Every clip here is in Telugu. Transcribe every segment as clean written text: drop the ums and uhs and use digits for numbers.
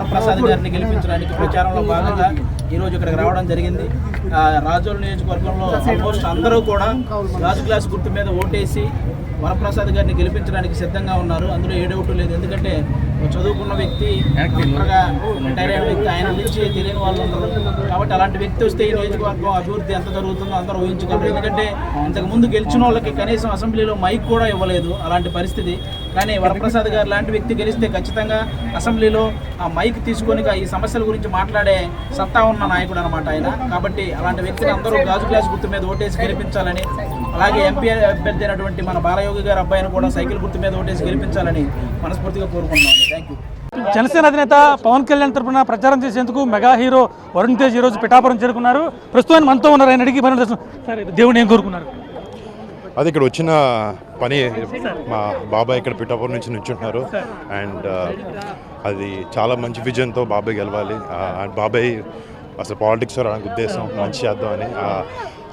వరప్రసాద్ గారిని గెలిపించడానికి ప్రచారంలో భాగంగా ఈరోజు ఇక్కడికి రావడం జరిగింది. రాజోలు నియోజకవర్గంలో ఆల్మోస్ట్ అందరూ కూడా రాజు గ్లాస్ గుర్తు మీద ఓటేసి వరప్రసాద్ గారిని గెలిపించడానికి సిద్ధంగా ఉన్నారు. అందులో ఏ డౌట్ లేదు. ఎందుకంటే చదువుకున్న వ్యక్తి, రిటైర్ అయిన వ్యక్తి, ఆయన నుంచి తెలియని వాళ్ళు ఉండరు. కాబట్టి అలాంటి వ్యక్తి వస్తే ఈ నియోజకవర్గం అభివృద్ధి ఎంత జరుగుతుందో అందరూ ఊహించగలరు. ఎందుకంటే ఇంతకుముందు గెలిచిన వాళ్ళకి కనీసం అసెంబ్లీలో మైక్ కూడా ఇవ్వలేదు అలాంటి పరిస్థితి. కానీ వరప్రసాద్ గారు లాంటి వ్యక్తి గెలిస్తే ఖచ్చితంగా అసెంబ్లీలో ఆ మైక్ తీసుకొని ఈ సమస్యల గురించి మాట్లాడే సత్తా ఉన్న నాయకుడు అనమాట ఆయన. కాబట్టి అలాంటి వ్యక్తిని అందరూ గాజు గ్లాస్ గుర్తు మీద ఓటేసి గెలిపించాలని, అలాగే ఎంపీ అభ్యర్థి అయినటువంటి మన బాలయోగి గారి అబ్బాయిని కూడా సైకిల్ గుర్తు మీద ఓటేసి గెలిపించాలని మనస్ఫూర్తిగా కోరుకుంటున్నాను. Thank you. జనసేన అధినేత పవన్ కళ్యాణ్ తరఫున ప్రచారం చేసేందుకు మెగా హీరో వరుణ్ తేజ్ ఈరోజు పిఠాపురం చేరుకున్నారు. ప్రస్తుతం మనతో ఉన్నారు. ఆయన అడిగి సరే దేవుని ఏం కోరుకున్నారు? అది ఇక్కడ వచ్చిన పని మా బాబాయ్ ఇక్కడ పిఠాపురం నుంచి నుంచుంటున్నారు. అండ్ అది చాలా మంచి విజన్తో బాబాయ్ గెలవాలి. బాబాయ్ అసలు పాలిటిక్స్ రానికి ఉద్దేశం మంచి చేద్దామని.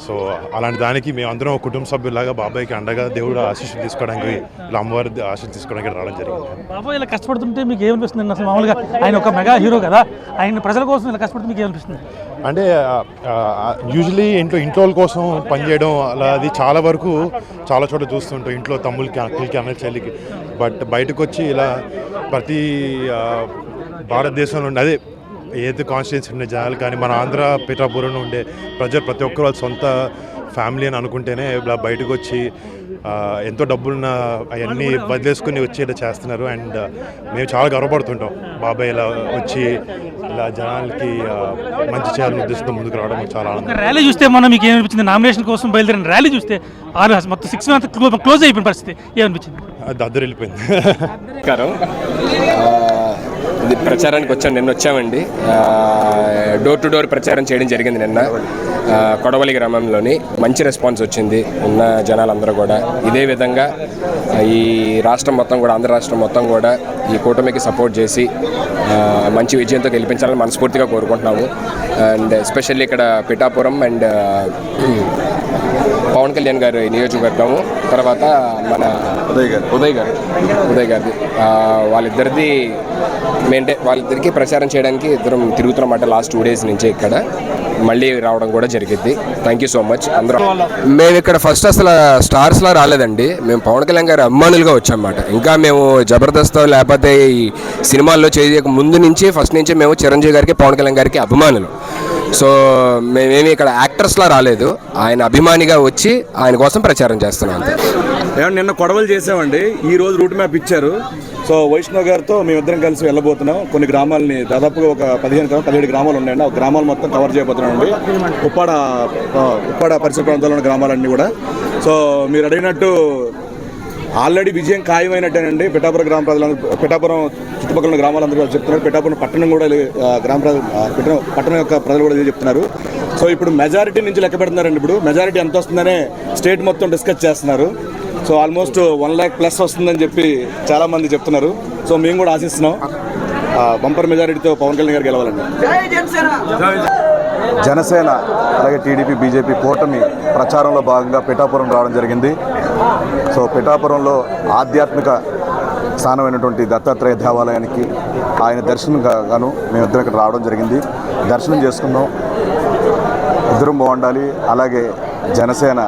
సో అలాంటి దానికి మేము అందరం ఒక కుటుంబ సభ్యులాగా బాబాయ్కి అండగా దేవుడు ఆశీస్సులు తీసుకోవడానికి, అమ్మవారి ఆశీస్సులు తీసుకోవడానికి రావడం జరిగింది. బాబాయ్ ఇలా కష్టపడుతుంటే మీకు ఏమనిపిస్తుంది? అసలు మామూలుగా ఆయన ఒక మెగా హీరో కదా, ఆయన ప్రజల కోసం ఇలా కష్టపడితే మీకు ఏమనిపిస్తుంది? అంటే యూజువలీ ఇంట్లో కోసం పనిచేయడం అలా అది చాలా వరకు చాలా చోట్ల చూస్తుంటాం. ఇంట్లో తమ్ముళ్ళకి, అక్కలకి, అన్నయ్య, చెల్లికి. బట్ బయటకు వచ్చి ఇలా ప్రతి భారతదేశంలో అదే ఏది కాన్స్టిట్యున్సీ ఉండే జనాలు కానీ మన ఆంధ్ర పిఠాపురంలో ఉండే ప్రజలు ప్రతి ఒక్కరు వాళ్ళ సొంత ఫ్యామిలీ అని అనుకుంటేనే ఇలా బయటకు వచ్చి ఎంతో డబ్బులున్న అవన్నీ వదిలేసుకుని వచ్చి ఇలా చేస్తున్నారు. అండ్ మేము చాలా గర్వపడుతుంటాం బాబాయ్ ఇలా వచ్చి ఇలా జనాలకి మంచి చేయాలని ఉద్దేశంతో ముందుకు రావడం చాలా ఆనందం. ర్యాలీ చూస్తే మనం మీకు ఏమనిపించింది? నామినేషన్ కోసం బయలుదేరిన ర్యాలీ చూస్తే మొత్తం 6 months క్లోజ్ అయిపోయిన పరిస్థితి ఏమనిపించింది? దద్దరు వెళ్ళిపోయింది. ఇది ప్రచారానికి నిన్న వచ్చామండి. డోర్ టు డోర్ ప్రచారం చేయడం జరిగింది నిన్న కొడవలి గ్రామంలోని. మంచి రెస్పాన్స్ వచ్చింది ఉన్న జనాలందరూ కూడా. ఇదే విధంగా ఈ రాష్ట్రం మొత్తం కూడా, ఆంధ్ర రాష్ట్రం మొత్తం కూడా ఈ కూటమికి సపోర్ట్ చేసి మంచి విజయంతో గెలిపించాలని మనస్ఫూర్తిగా కోరుకుంటున్నాము. అండ్ ఎస్పెషల్లీ ఇక్కడ పిఠాపురం అండ్ పవన్ కళ్యాణ్ గారి నియోజకవర్గము, తర్వాత మన ఉదయ్ గారిది వాళ్ళిద్దరికీ ప్రచారం చేయడానికి ఇద్దరం తిరుగుతున్నమాట లాస్ట్ 2 days నుంచి. ఇక్కడ మళ్ళీ రావడం కూడా జరిగింది. Thank you so much. అందరం మేము ఇక్కడ ఫస్ట్ అసలు స్టార్స్లా రాలేదండి, మేము పవన్ కళ్యాణ్ గారి అభిమానులుగా వచ్చామన్నమాట. ఇంకా మేము జబర్దస్త్ లేకపోతే ఈ సినిమాల్లో చేయక ముందు నుంచి ఫస్ట్ నుంచి మేము చిరంజీవి గారికి, పవన్ కళ్యాణ్ గారికి అభిమానులు. సో మేమేమి ఇక్కడ యాక్టర్స్లా రాలేదు, ఆయన అభిమానిగా వచ్చి ఆయన కోసం ప్రచారం చేస్తున్నాం అంతే. నిన్న కొడవలు చేసామండి, ఈరోజు రూట్ మ్యాప్ ఇచ్చారు. సో వైష్ణవ్ గారితో మేమిద్దరం కలిసి వెళ్ళబోతున్నాం. కొన్ని గ్రామాలని, దాదాపుగా ఒక 17 గ్రామాలు ఉన్నాయండి. ఆ గ్రామాలు మొత్తం కవర్ చేయబోతున్నామండి. ఉప్పాడ పరిసర ప్రాంతాల్లో ఉన్న గ్రామాలన్నీ కూడా. సో మీరు అడిగినట్టు ఆల్రెడీ విజయం ఖాయమైనట్టేనండి. పిఠాపురం గ్రామ ప్రజలందరూ, పిఠాపురం చుట్టుపక్కల ఉన్న గ్రామాలందరూ చెప్తున్నారు. పిఠాపురం పట్టణం కూడా పట్టణం యొక్క ప్రజలు కూడా ఇదే చెప్తున్నారు. సో ఇప్పుడు మెజారిటీ నుంచి లెక్క పెడుతున్నారండి. ఇప్పుడు మెజారిటీ ఎంత వస్తుందనే స్టేట్ మొత్తం డిస్కస్ చేస్తున్నారు. సో ఆల్మోస్ట్ 1 lakh+ వస్తుందని చెప్పి చాలామంది చెప్తున్నారు. సో మేము కూడా ఆశిస్తున్నాం బంపర్ మెజారిటీతో పవన్ కళ్యాణ్ గారు గెలవాలండి. జనసేన అలాగే టీడీపీ, బీజేపీ కూటమి ప్రచారంలో భాగంగా పిఠాపురం రావడం జరిగింది. సో పిఠాపురంలో ఆధ్యాత్మిక స్థానమైనటువంటి దత్తాత్రేయ దేవాలయానికి ఆయన దర్శనం గాను మేమిద్దరం ఇక్కడ రావడం జరిగింది. దర్శనం చేసుకుందాం, ఇద్దరం బాగుండాలి, అలాగే జనసేన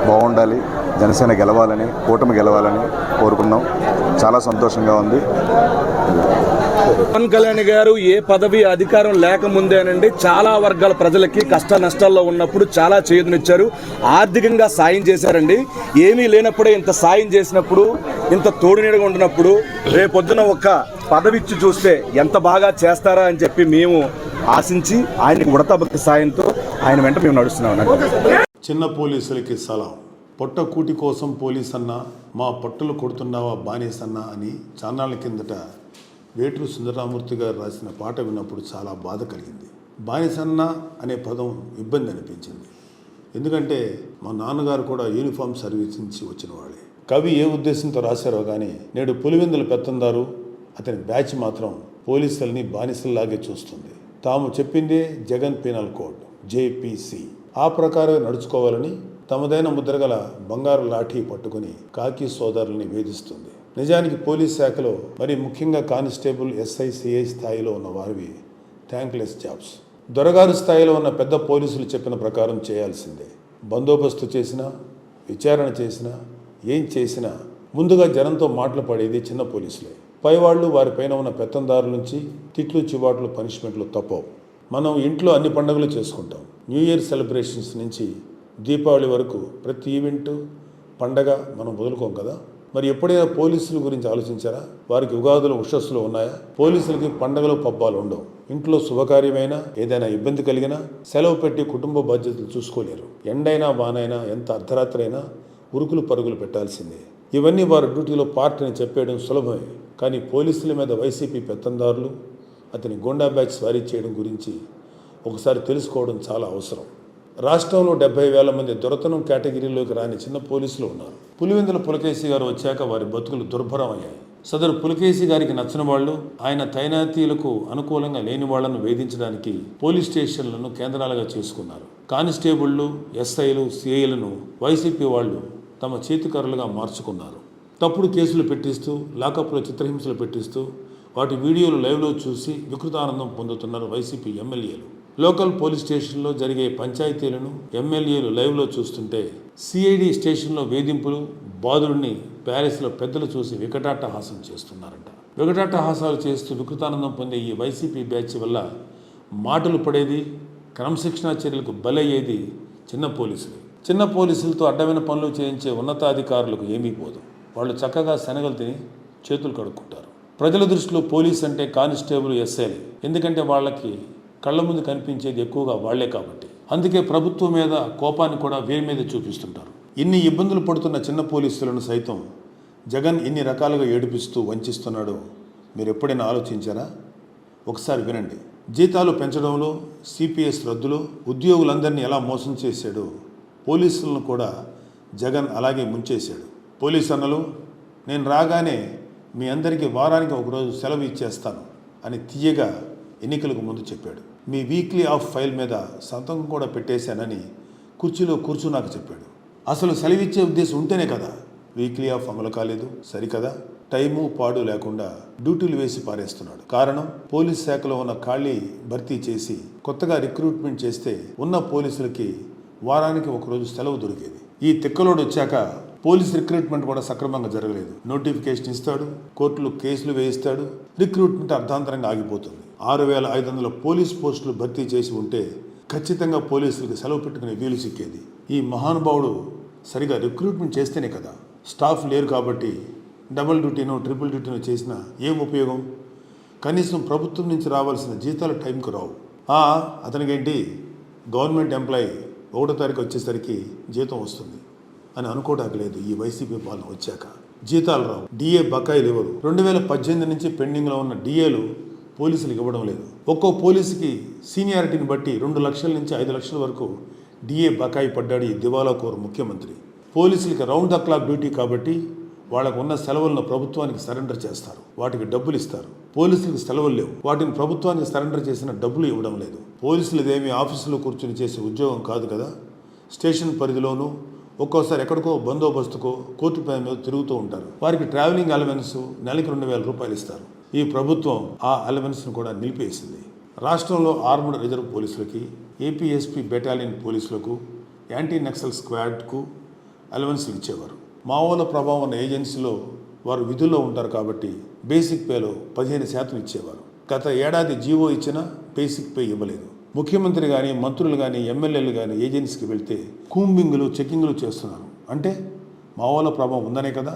బాగుండాలి, జనసేన గెలవాలని, కూటమి గెలవాలని కోరుకున్నాం. చాలా సంతోషంగా ఉంది. పవన్ కళ్యాణ్ గారు ఏ పదవి అధికారం లేకముందేనండి చాలా వర్గాల ప్రజలకి కష్ట నష్టాల్లో ఉన్నప్పుడు చాలా చేయూతనిచ్చారు. ఆర్థికంగా సాయం చేశారండి. ఏమీ లేనప్పుడే ఇంత సాయం చేసినప్పుడు, ఇంత తోడునీడగా ఉండినప్పుడు రేపొద్దున ఒక పదవి ఇచ్చి చూస్తే ఎంత బాగా చేస్తారా అని చెప్పి మేము ఆశించి ఆయనకి ఉడతాభక్తి సాయంతో ఆయన వెంట మేము నడుస్తున్నాం. చిన్న పోలీసులకి సలాం. పొట్ట కూటి కోసం పోలీస్ అన్నా, మా పట్టులు కొడుతున్నావా బానేసన్నా అని చాన్నాళ్ళ కిందట వేటూరు సుందరరామూర్తి గారు రాసిన పాట విన్నప్పుడు చాలా బాధ కలిగింది. బానిసన్న అనే పదం ఇబ్బంది అనిపించింది. ఎందుకంటే మా నాన్నగారు కూడా యూనిఫామ్ సర్వీస్ నుంచి వచ్చిన వాళ్ళే. కవి ఏ ఉద్దేశంతో రాశారో కానీ నేడు పులివెందుల పెత్తందారు అతని బ్యాచ్ మాత్రం పోలీసుల్ని బానిసల్లాగే చూస్తుంది. తాము చెప్పిందే జగన్ పీనల్ కోడ్ JPC. ఆ ప్రకారం నడుచుకోవాలని తమదైన ముద్రగల బంగారు లాఠీ పట్టుకుని కాకి సోదరుల్ని వేధిస్తుంది. నిజానికి పోలీస్ శాఖలో మరి ముఖ్యంగా కానిస్టేబుల్, ఎస్ఐ, సిఐ స్థాయిలో ఉన్న వారివి థ్యాంక్లెస్ జాబ్స్. దొరగారు స్థాయిలో ఉన్న పెద్ద పోలీసులు చెప్పిన ప్రకారం చేయాల్సిందే. బందోబస్తు చేసినా, విచారణ చేసినా, ఏం చేసినా ముందుగా జనంతో మాటలు పడేది చిన్న పోలీసులే. పైవాళ్ళు వారిపైన ఉన్న పెత్తందారుల నుంచి తిట్లు, చివాట్లు, పనిష్మెంట్లు తప్పవు. మనం ఇంట్లో అన్ని పండుగలు చేసుకుంటాం. న్యూ ఇయర్ సెలబ్రేషన్స్ నుంచి దీపావళి వరకు ప్రతి ఈవెంటు, పండగ మనం వదులుకోం కదా. మరి ఎప్పుడైనా పోలీసుల గురించి ఆలోచించారా? వారికి ఉగాదులు, ఉషస్సులు ఉన్నాయా? పోలీసులకి పండగలు, పబ్బాలు ఉండవు. ఇంట్లో శుభకార్యమైనా, ఏదైనా ఇబ్బంది కలిగినా సెలవు పెట్టి కుటుంబ బాధ్యతలు చూసుకోలేరు. ఎండైనా, వానైనా, ఎంత అర్ధరాత్రి అయినా ఉరుకులు పరుగులు పెట్టాల్సిందే. ఇవన్నీ వారి డ్యూటీలో పార్ట్ అని చెప్పేయడం సులభమే. కానీ పోలీసుల మీద వైసీపీ పెత్తందారులు, అతని గోండా బ్యాచ్ స్వారీ చేయడం గురించి ఒకసారి తెలుసుకోవడం చాలా అవసరం. రాష్ట్రంలో 70,000 మంది దొరతనం కేటగిరీలోకి రాని చిన్న పోలీసులు ఉన్నారు. పులివెందుల పులకేశి గారు వచ్చాక వారి బతుకులు దుర్భరం అయ్యాయి. సదరు పులకేశి గారికి నచ్చిన వాళ్ళు, ఆయన తైనాతీలకు అనుకూలంగా లేని వాళ్లను వేధించడానికి పోలీస్ స్టేషన్లను కేంద్రాలుగా చేసుకున్నారు. కానిస్టేబుళ్లు, ఎస్ఐలు, సిఐలను వైసీపీ వాళ్ళు తమ చేతికర్రలుగా మార్చుకున్నారు. తప్పుడు కేసులు పెట్టిస్తూ, లాకప్లో చిత్రహింసలు పెట్టిస్తూ వాటి వీడియోలు లైవ్లో చూసి వికృతానందం పొందుతున్నారు వైసీపీ ఎమ్మెల్యేలు. లోకల్ పోలీస్ స్టేషన్లో జరిగే పంచాయతీలను ఎమ్మెల్యేలు లైవ్లో చూస్తుంటే, సిఐడి స్టేషన్లో వేధింపులు, బాధుడిని ప్యారిస్లో పెద్దలు చూసి వికటాట్టహాసం చేస్తున్నారంట. వికటాట్టహాసాలు చేస్తూ వికృతానందం పొందే ఈ వైసీపీ బ్యాచ్ వల్ల మాటలు పడేది, క్రమశిక్షణా చర్యలకు బలయ్యేది చిన్న పోలీసులు. చిన్న పోలీసులతో అడ్డమైన పనులు చేయించే ఉన్నతాధికారులకు ఏమీ పోదు. వాళ్ళు చక్కగా శనగలు తిని చేతులు కడుక్కుంటారు. ప్రజల దృష్టిలో పోలీస్ అంటే కానిస్టేబుల్, ఎస్ఐలు. ఎందుకంటే వాళ్ళకి కళ్ళ ముందు కనిపించేది ఎక్కువగా వాళ్లే కాబట్టి. అందుకే ప్రభుత్వం మీద కోపాన్ని కూడా వీరి మీద చూపిస్తుంటారు. ఇన్ని ఇబ్బందులు పడుతున్న చిన్న పోలీసులను సైతం జగన్ ఇన్ని రకాలుగా ఏడిపిస్తూ వంచిస్తున్నాడో మీరు ఎప్పుడైనా ఆలోచించారా? ఒకసారి వినండి. జీతాలు పెంచడంలో, సిపిఎస్ రద్దులో ఉద్యోగులందరినీ ఎలా మోసం చేశాడో పోలీసులను కూడా జగన్ అలాగే ముంచేశాడు. పోలీస్ అన్నలు, నేను రాగానే మీ అందరికీ వారానికి ఒకరోజు సెలవు ఇచ్చేస్తాను అని తీయగా ఎన్నికలకు ముందు చెప్పాడు. మీ వీక్లీ ఆఫ్ ఫైల్ మీద సంతకం కూడా పెట్టేశానని కుర్చీలో కూర్చున్నాక చెప్పాడు. అసలు సెలవిచ్చే ఉద్దేశం ఉంటేనే కదా వీక్లీ ఆఫ్ అమలు కాలేదు. సరికదా? టైము పాడు లేకుండా డ్యూటీలు వేసి పారేస్తున్నాడు. కారణం, పోలీస్ శాఖలో ఉన్న ఖాళీ భర్తీ చేసి కొత్తగా రిక్రూట్మెంట్ చేస్తే ఉన్న పోలీసులకి వారానికి ఒకరోజు సెలవు దొరికేది. ఈ తిక్కలోడు వచ్చాక పోలీస్ రిక్రూట్మెంట్ కూడా సక్రమంగా జరగలేదు. నోటిఫికేషన్ ఇస్తాడు, కోర్టులు కేసులు వేయిస్తాడు, రిక్రూట్మెంట్ అర్ధాంతరంగా ఆగిపోతుంది. 6,500 పోలీస్ పోస్టులు భర్తీ చేసి ఉంటే ఖచ్చితంగా పోలీసులకు సెలవు పెట్టుకునే వీలు సిక్కేది. ఈ మహానుభావుడు సరిగా రిక్రూట్మెంట్ చేస్తేనే కదా. స్టాఫ్ లేరు కాబట్టి డబుల్ డ్యూటీనో, ట్రిపుల్ డ్యూటీనో చేసినా ఏం ఉపయోగం? కనీసం ప్రభుత్వం నుంచి రావాల్సిన జీతాలు టైంకు రావు. అతనికేంటి, గవర్నమెంట్ ఎంప్లాయీ 1వ తారీఖు వచ్చేసరికి జీతం వస్తుంది అని అనుకోవడానికి లేదు. ఈ వైసీపీ పాలన వచ్చాక జీతాలు రావు, డిఏ బకాయిలు ఇవ్వరు. 2018 నుంచి పెండింగ్లో ఉన్న డిఏలు పోలీసులకు ఇవ్వడం లేదు. ఒక్కో పోలీసుకి సీనియారిటీని బట్టి 2 లక్షల నుంచి 5 లక్షల వరకు డిఏ బకాయి పడ్డాడు ఈ దివాలా కోరు ముఖ్యమంత్రి. పోలీసులకి రౌండ్ ద క్లాక్ డ్యూటీ కాబట్టి వాళ్ళకు ఉన్న సెలవులను ప్రభుత్వానికి సరెండర్ చేస్తారు, వాటికి డబ్బులు ఇస్తారు. పోలీసులకు సెలవులు లేవు, వాటిని ప్రభుత్వానికి సరెండర్ చేసిన డబ్బులు ఇవ్వడం లేదు. పోలీసులదేమీ ఆఫీసులో కూర్చుని చేసే ఉద్యోగం కాదు కదా. స్టేషన్ పరిధిలోనూ ఒక్కోసారి ఎక్కడికో బందోబస్తుకో, కోర్టు పై మీద తిరుగుతూ ఉంటారు. వారికి ట్రావెలింగ్ అలవెన్స్ నెలకి 2,000 రూపాయలు ఇస్తారు. ఈ ప్రభుత్వం ఆ అలవెన్స్ను కూడా నిలిపేసింది. రాష్ట్రంలో ఆర్మ్డ్ రిజర్వ్ పోలీసులకి, ఏపీఎస్పీ బెటాలియన్ పోలీసులకు, యాంటీ నక్సల్ స్క్వాడ్కు అలవెన్స్లు ఇచ్చేవారు. మావోల ప్రభావం ఉన్న ఏజెన్సీలో వారు విధుల్లో ఉంటారు కాబట్టి బేసిక్ పేలో 15% ఇచ్చేవారు. గత ఏడాది జీవో ఇచ్చినా బేసిక్ పే ఇవ్వలేదు. ముఖ్యమంత్రి కానీ, మంత్రులు కానీ, ఎమ్మెల్యేలు కానీ ఏజెన్సీకి వెళ్తే కూంబింగ్లు, చెక్కింగ్లు చేస్తున్నారు. అంటే మావోల ప్రభావం ఉందనే కదా.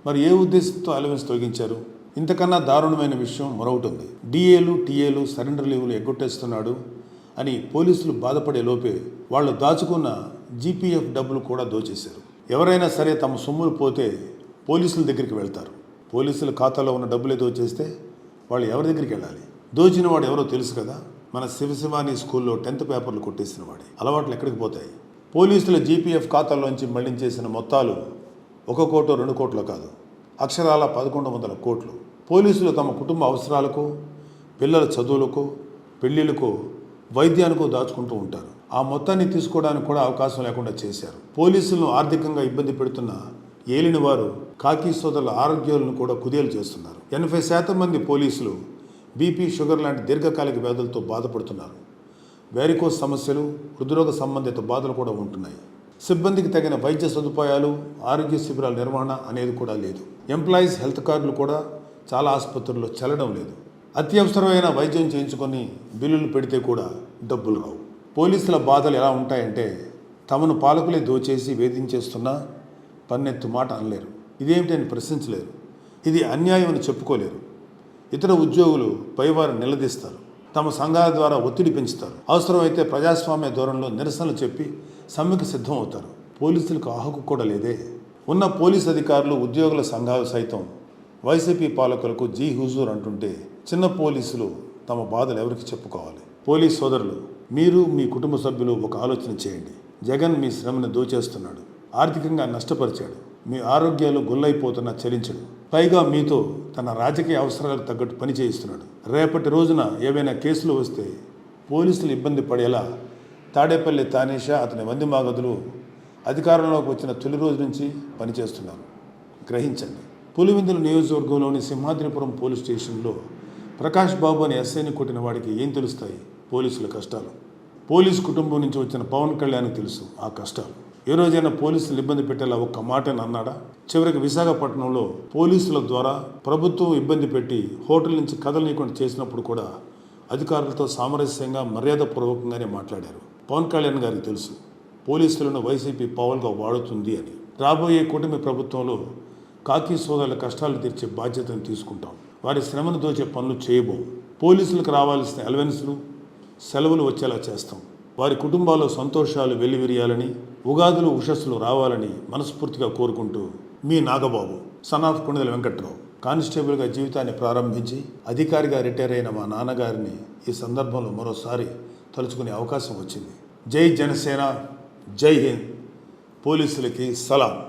మరి ఏ ఉద్దేశంతో అలవెన్స్ తొలగించారు? ఇంతకన్నా దారుణమైన విషయం మరొకటి ఉంది. డిఏలు, టీఏలు, సరెండర్ లీవులు ఎగ్గొట్టేస్తున్నాడు అని పోలీసులు బాధపడే లోపే వాళ్ళు దాచుకున్న జీపీఎఫ్ డబ్బులు కూడా దోచేశారు. ఎవరైనా సరే తమ సొమ్ములు పోతే పోలీసుల దగ్గరికి వెళ్తారు. పోలీసుల ఖాతాలో ఉన్న డబ్బులే దోచేస్తే వాళ్ళు ఎవరి దగ్గరికి వెళ్ళాలి? దోచిన వాడు ఎవరో తెలుసు కదా. మన శివశివాని స్కూల్లో 10th పేపర్లు కొట్టేసిన వాడే. అలవాట్లు ఎక్కడికి పోతాయి? పోలీసుల జీపీఎఫ్ ఖాతాల్లోంచి మళ్లించేసిన మొత్తాలు 1 కోటో 2 కోట్లో కాదు, అక్షరాల 1,100 కోట్లు. పోలీసులు తమ కుటుంబ అవసరాలకు, పిల్లల చదువులకు, పెళ్లిళ్లకు, వైద్యానికో దాచుకుంటూ ఉంటారు. ఆ మొత్తాన్ని తీసుకోవడానికి కూడా అవకాశం లేకుండా చేశారు. పోలీసులను ఆర్థికంగా ఇబ్బంది పెడుతున్న ఏలిన వారు కాకి సోదరుల ఆరోగ్యాలను కూడా కుదేలు చేస్తున్నారు. 80% మంది పోలీసులు బీపీ, షుగర్ లాంటి దీర్ఘకాలిక వ్యాధులతో బాధపడుతున్నారు. వ్యారికోస్ సమస్యలు, హృద్రోగ సంబంధిత బాధలు కూడా ఉంటున్నాయి. సిబ్బందికి తగిన వైద్య సదుపాయాలు, ఆరోగ్య శిబిరాల నిర్వహణ అనేది కూడా లేదు. ఎంప్లాయీస్ హెల్త్ కార్డులు కూడా చాలా ఆసుపత్రుల్లో చెల్లడం లేదు. అత్యవసరమైన వైద్యం చేయించుకొని బిల్లులు పెడితే కూడా డబ్బులు రావు. పోలీసుల బాధలు ఎలా ఉంటాయంటే తమను పాలకులే దోచేసి వేధించేస్తున్నా పన్నెత్తు మాట అనలేరు. ఇదేమిటని ప్రశ్నించలేరు. ఇది అన్యాయం అని చెప్పుకోలేరు. ఇతర ఉద్యోగులు పైవారు నిలదీస్తారు. తమ సంఘాల ద్వారా ఒత్తిడి పెంచుతారు. అవసరమైతే ప్రజాస్వామ్య ధోరణిలో నిరసనలు చెప్పి సమ్మెకు సిద్ధం అవుతారు. పోలీసులకు ఆ హక్కు కూడా లేదే. ఉన్న పోలీసు అధికారులు, ఉద్యోగుల సంఘాలు సైతం వైసీపీ పాలకులకు జీ హుజూర్ అంటుంటే చిన్న పోలీసులు తమ బాధలు ఎవరికి చెప్పుకోవాలి? పోలీస్ సోదరులు, మీరు మీ కుటుంబ సభ్యులు ఒక ఆలోచన చేయండి. జగన్ మీ శ్రమను దోచేస్తున్నాడు, ఆర్థికంగా నష్టపరిచాడు, మీ ఆరోగ్యాలు గుల్లైపోతున్నా చలించడు. పైగా మీతో తన రాజకీయ అవసరాలకు తగ్గట్టు పని చేయిస్తున్నాడు. రేపటి రోజున ఏవైనా కేసులు వస్తే పోలీసులు ఇబ్బంది పడేలా తాడేపల్లి తానేషా, అతని వంది మాగదులు అధికారంలోకి వచ్చిన తొలి రోజు నుంచి పనిచేస్తున్నారు. గ్రహించండి. పులివెందుల నియోజకవర్గంలోని సింహాద్రిపురం పోలీస్ స్టేషన్లో ప్రకాష్ బాబు అనే ఎస్ఐని కొట్టిన వాడికి ఏం తెలుస్తాయి పోలీసుల కష్టాలు? పోలీసు కుటుంబం నుంచి వచ్చిన పవన్ కళ్యాణ్కి తెలుసు ఆ కష్టాలు. ఏ రోజైనా పోలీసులు ఇబ్బంది పెట్టేలా ఒక్క మాటని అన్నాడా? చివరికి విశాఖపట్నంలో పోలీసుల ద్వారా ప్రభుత్వం ఇబ్బంది పెట్టి హోటల్ నుంచి కదలనీయకుండా చేసినప్పుడు కూడా అధికారులతో సామరస్యంగా, మర్యాదపూర్వకంగానే మాట్లాడారు. పవన్ కళ్యాణ్ గారికి తెలుసు పోలీసులను వైసీపీ పవర్గా వాడుతుంది అని. రాబోయే కూటమి ప్రభుత్వంలో కాకి సోదరుల కష్టాలు తీర్చే బాధ్యతను తీసుకుంటాం. వారి శ్రమను దోచే పనులు చేయబోం. పోలీసులకు రావాల్సిన అలవెన్స్లు, సెలవులు వచ్చేలా చేస్తాం. వారి కుటుంబాల్లో సంతోషాలు వెల్లివిరియాలని, ఉగాదులు, ఉషస్సులు రావాలని మనస్ఫూర్తిగా కోరుకుంటూ మీ నాగబాబు, సన్ ఆఫ్ కొండల వెంకట్రావు. కానిస్టేబుల్గా జీవితాన్ని ప్రారంభించి అధికారిగా రిటైర్ అయిన మా నాన్నగారిని ఈ సందర్భంలో మరోసారి తలుచుకునే అవకాశం వచ్చింది. జై జనసేన, జై హింద్. పోలీసులకి సలాం.